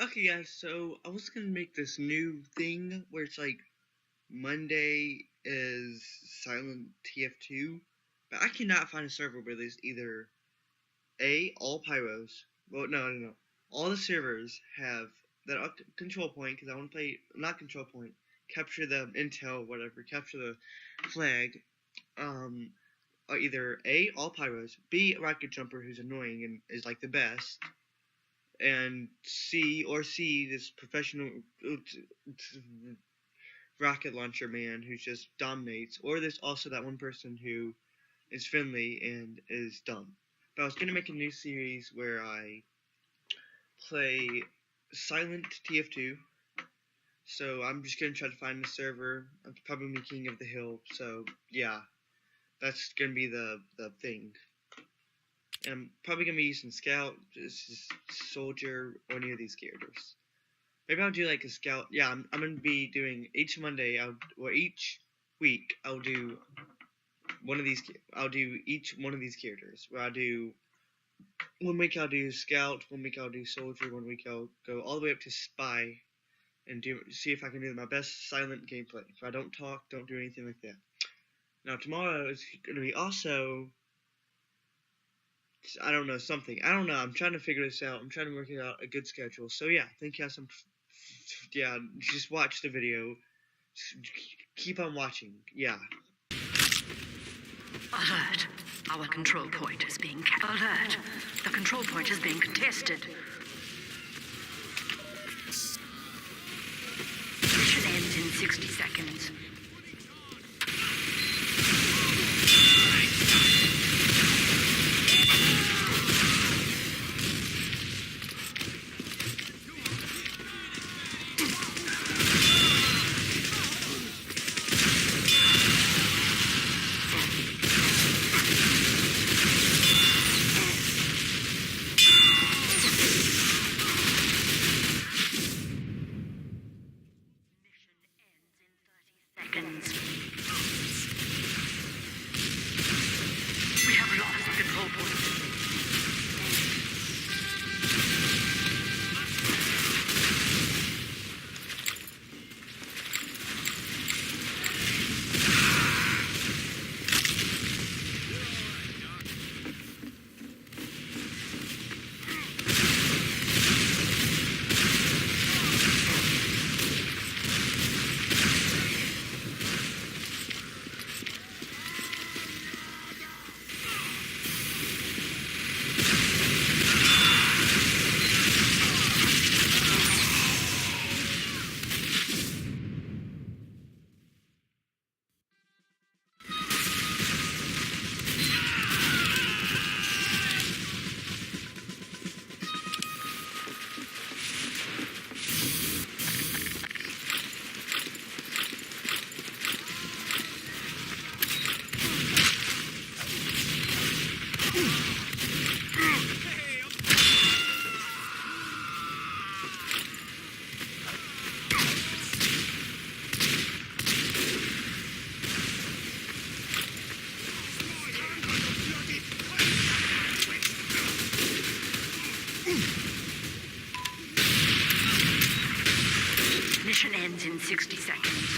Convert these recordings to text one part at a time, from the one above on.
Okay, guys, so I was gonna make this new thing where it's like Monday is silent TF2, but I cannot find a server where there's either all pyros. Well, no. All the servers have that control point because I want to play not control point, capture the intel, whatever, capture the flag. Are either all pyros, B rocket jumper who's annoying and is like the best, and C this professional rocket launcher man who just dominates, or there's also that one person who is friendly and is dumb. But I was gonna make a new series where I play silent TF2. So I'm just gonna try to find a server. I'm probably King of the Hill. So yeah, that's gonna be the thing. And I'm probably gonna be using Scout, Soldier, or any of these characters. Maybe I'll do like a Scout. Yeah, I'm gonna be doing each Monday. Each week I'll do one of these. I'll do each one of these characters. Where I'll do 1 week I'll do Scout, 1 week I'll do Soldier, 1 week I'll go all the way up to Spy, and see if I can do my best silent gameplay. If I don't talk, don't do anything like that. Now tomorrow is gonna be also. I don't know, something. I don't know. I'm trying to figure this out. I'm trying to work out a good schedule. So yeah, thank you guys. Yeah, just watch the video. Keep on watching. Yeah. Alert. Our control point is being alert. The control point is being contested. Mission ends in 60 seconds. We have lost the control point. Mission ends in 60 seconds.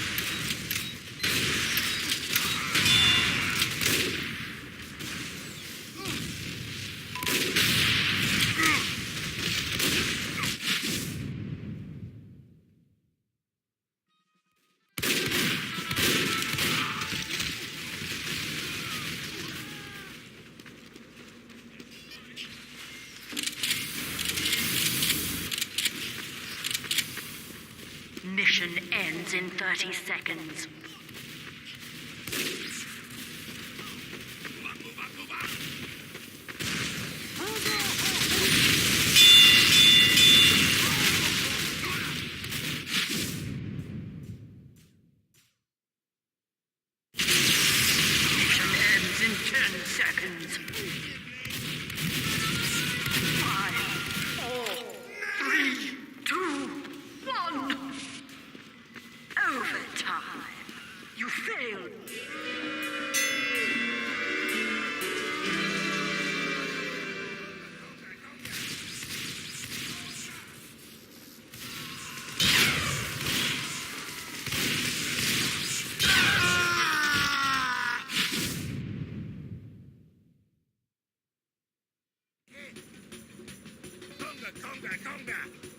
Mission ends in 30 seconds. Mission ends in 10 seconds. 5, 4, 3, 2, 1. Overtime. Tonga, Tonga.